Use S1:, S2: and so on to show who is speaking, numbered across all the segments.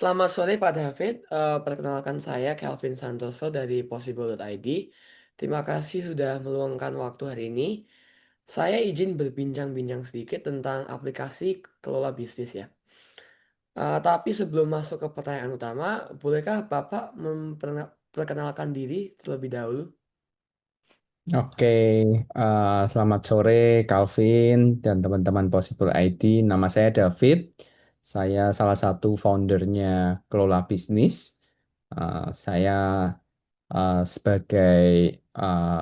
S1: Selamat sore Pak David. Perkenalkan saya Kelvin Santoso dari Possible.id. Terima kasih sudah meluangkan waktu hari ini. Saya izin berbincang-bincang sedikit tentang aplikasi kelola bisnis ya. Tapi sebelum masuk ke pertanyaan utama, bolehkah Bapak memperkenalkan diri terlebih dahulu?
S2: Oke, selamat sore Calvin dan teman-teman Possible ID. Nama saya David. Saya salah satu foundernya Kelola Bisnis. Saya sebagai uh,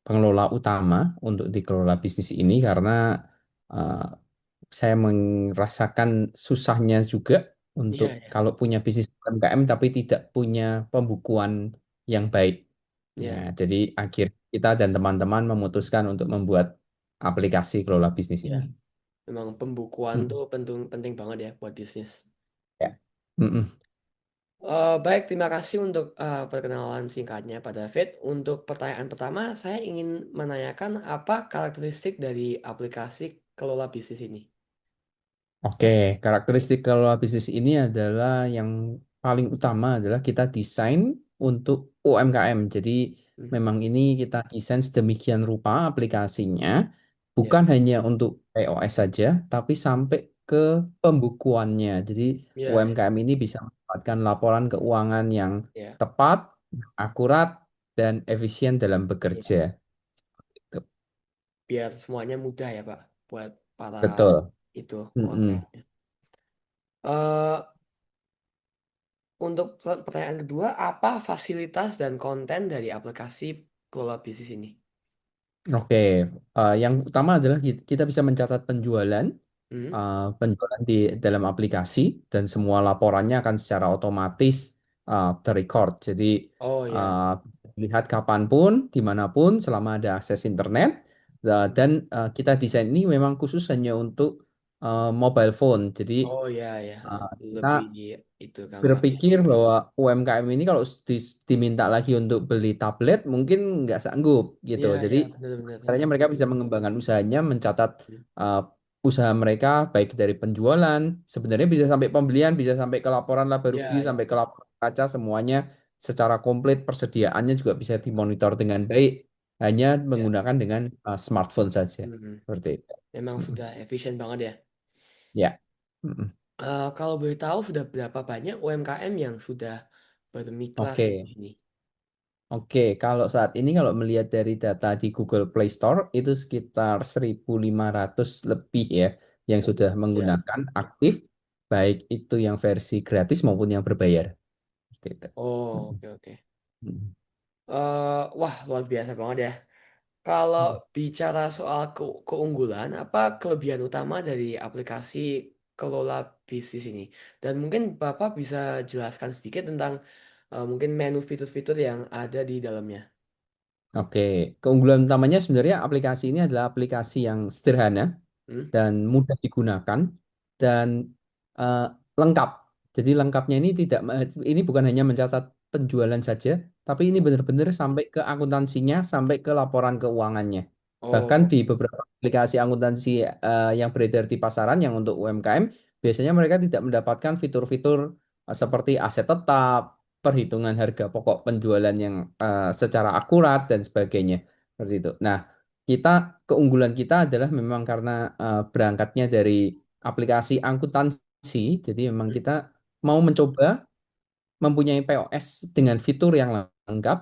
S2: pengelola utama untuk di Kelola Bisnis ini karena uh, saya merasakan susahnya juga untuk
S1: Iya, ya.
S2: kalau punya bisnis UMKM tapi tidak punya pembukuan yang baik. Ya,
S1: Ya,
S2: jadi akhir kita dan teman-teman memutuskan untuk membuat aplikasi kelola bisnis
S1: ya.
S2: ini.
S1: Memang pembukuan
S2: Mm,
S1: tuh penting penting banget ya buat bisnis.
S2: ya. Mm-mm.
S1: Baik, terima kasih untuk perkenalan singkatnya Pak David. Untuk pertanyaan pertama, saya ingin menanyakan apa karakteristik dari aplikasi kelola bisnis ini?
S2: Oke, karakteristik kelola bisnis ini adalah yang paling utama adalah kita desain untuk UMKM. Jadi
S1: Hmm,
S2: memang ini kita desain sedemikian rupa aplikasinya,
S1: ya,
S2: bukan hanya untuk iOS saja, tapi
S1: hmm,
S2: sampai ke pembukuannya. Jadi
S1: ya, ya,
S2: UMKM ini bisa mendapatkan laporan keuangan yang
S1: ya,
S2: tepat, akurat, dan efisien dalam
S1: ya.
S2: bekerja.
S1: Biar semuanya mudah ya Pak, buat para
S2: Betul.
S1: itu
S2: Mm-mm.
S1: UMKM. Eh untuk pertanyaan kedua, apa fasilitas dan konten dari aplikasi kelola bisnis ini?
S2: Oke, yang utama adalah kita bisa mencatat penjualan,
S1: Hmm?
S2: penjualan di dalam aplikasi dan semua laporannya akan secara otomatis terrecord. Jadi
S1: Oh ya,
S2: uh, lihat kapanpun, dimanapun, selama ada akses internet. Dan kita desain ini memang khusus hanya untuk mobile phone. Jadi
S1: oh ya, ya,
S2: kita
S1: lebih itu gampang ya.
S2: berpikir bahwa UMKM ini kalau diminta lagi untuk beli tablet mungkin nggak sanggup gitu.
S1: Iya,
S2: Jadi
S1: iya, benar-benar
S2: caranya
S1: emang.
S2: mereka bisa mengembangkan usahanya, mencatat
S1: Hmm,
S2: uh, usaha mereka baik dari penjualan, sebenarnya bisa sampai pembelian, bisa sampai ke laporan laba rugi,
S1: Iya, iya,
S2: sampai ke laporan kaca semuanya secara komplit persediaannya juga bisa dimonitor dengan baik hanya
S1: iya.
S2: menggunakan dengan smartphone saja.
S1: Hmm.
S2: Seperti itu.
S1: Memang
S2: Mm-mm.
S1: sudah efisien banget ya.
S2: Ya. Mm-mm.
S1: Kalau boleh tahu sudah berapa banyak UMKM yang sudah bermitra di
S2: Oke.
S1: sini?
S2: Oke, kalau saat ini kalau melihat dari data di Google Play Store itu sekitar 1.500 lebih ya yang sudah
S1: Ya.
S2: menggunakan aktif baik itu yang versi gratis maupun yang berbayar. Seperti itu.
S1: Oh,
S2: Mm,
S1: oke, oke.
S2: mm,
S1: Wah, luar biasa banget ya. Kalau
S2: mm.
S1: bicara soal keunggulan, apa kelebihan utama dari aplikasi kelola bisnis ini? Dan mungkin Bapak bisa jelaskan sedikit tentang mungkin menu fitur-fitur yang ada di dalamnya.
S2: Oke, keunggulan utamanya sebenarnya aplikasi ini adalah aplikasi yang sederhana
S1: Hmm?
S2: dan mudah digunakan dan eh, lengkap. Jadi lengkapnya ini tidak ini bukan hanya mencatat penjualan saja, tapi ini benar-benar sampai ke akuntansinya, sampai ke laporan keuangannya. Bahkan
S1: Oh,
S2: di beberapa aplikasi akuntansi yang beredar di pasaran yang untuk UMKM, biasanya mereka tidak mendapatkan fitur-fitur seperti aset tetap, perhitungan harga pokok penjualan yang secara akurat dan sebagainya. Seperti itu. Nah, kita keunggulan kita adalah memang karena berangkatnya dari aplikasi akuntansi, jadi memang
S1: hmm?
S2: kita mau mencoba mempunyai POS dengan fitur yang lengkap,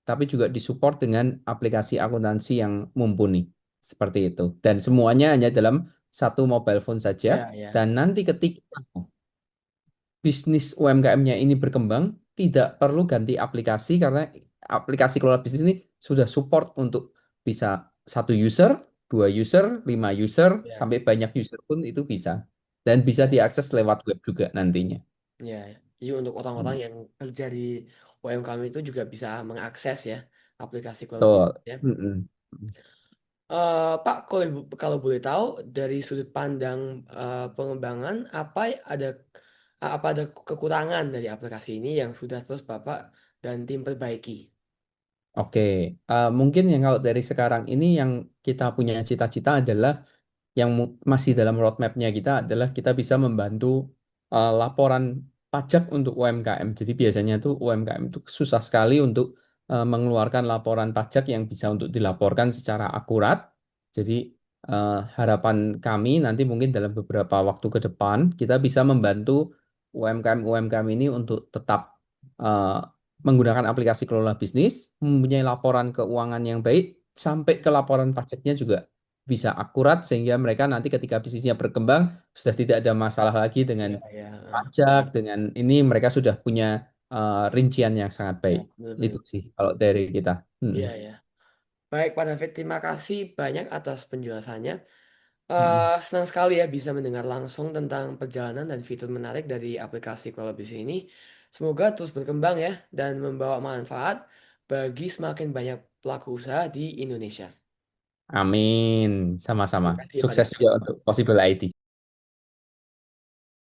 S2: tapi juga disupport dengan aplikasi akuntansi yang mumpuni. Seperti itu. Dan semuanya hanya dalam satu mobile phone saja.
S1: Ya, ya.
S2: Dan nanti ketika bisnis UMKM-nya ini berkembang, tidak perlu ganti aplikasi karena aplikasi kelola bisnis ini sudah support untuk bisa satu user, dua user, lima user,
S1: Ya,
S2: sampai banyak user pun itu bisa. Dan bisa
S1: ya.
S2: diakses lewat web juga nantinya.
S1: Ya, ya. Jadi untuk orang-orang
S2: Hmm.
S1: yang kerja di UMKM itu juga bisa mengakses ya aplikasi cloud
S2: Betul.
S1: business ya.
S2: Mm-mm.
S1: Pak, kalau boleh tahu dari sudut pandang pengembangan apa ada kekurangan dari aplikasi ini yang sudah terus Bapak dan tim perbaiki?
S2: Oke, mungkin yang kalau dari sekarang ini yang kita punya cita-cita adalah yang masih dalam roadmap-nya kita adalah kita bisa membantu laporan. pajak untuk UMKM. Jadi biasanya tuh UMKM itu susah sekali untuk mengeluarkan laporan pajak yang bisa untuk dilaporkan secara akurat. Jadi harapan kami nanti mungkin dalam beberapa waktu ke depan kita bisa membantu UMKM-UMKM ini untuk tetap eh, menggunakan aplikasi kelola bisnis, mempunyai laporan keuangan yang baik, sampai ke laporan pajaknya juga bisa akurat sehingga mereka nanti ketika bisnisnya berkembang sudah tidak ada masalah lagi dengan
S1: Iya, iya,
S2: pajak, dengan ini mereka sudah punya rincian yang sangat
S1: ya,
S2: baik. Itu
S1: benar-benar.
S2: sih kalau dari kita. Mm-mm.
S1: Iya, ya. Baik, Pak David, terima kasih banyak atas penjelasannya.
S2: Mm-mm.
S1: Senang sekali ya bisa mendengar langsung tentang perjalanan dan fitur menarik dari aplikasi Kolabis ini. Semoga terus berkembang ya dan membawa manfaat bagi semakin banyak pelaku usaha di Indonesia.
S2: Amin. Sama-sama.
S1: Terima kasih Pak
S2: Sukses
S1: David.
S2: juga untuk Possible IT.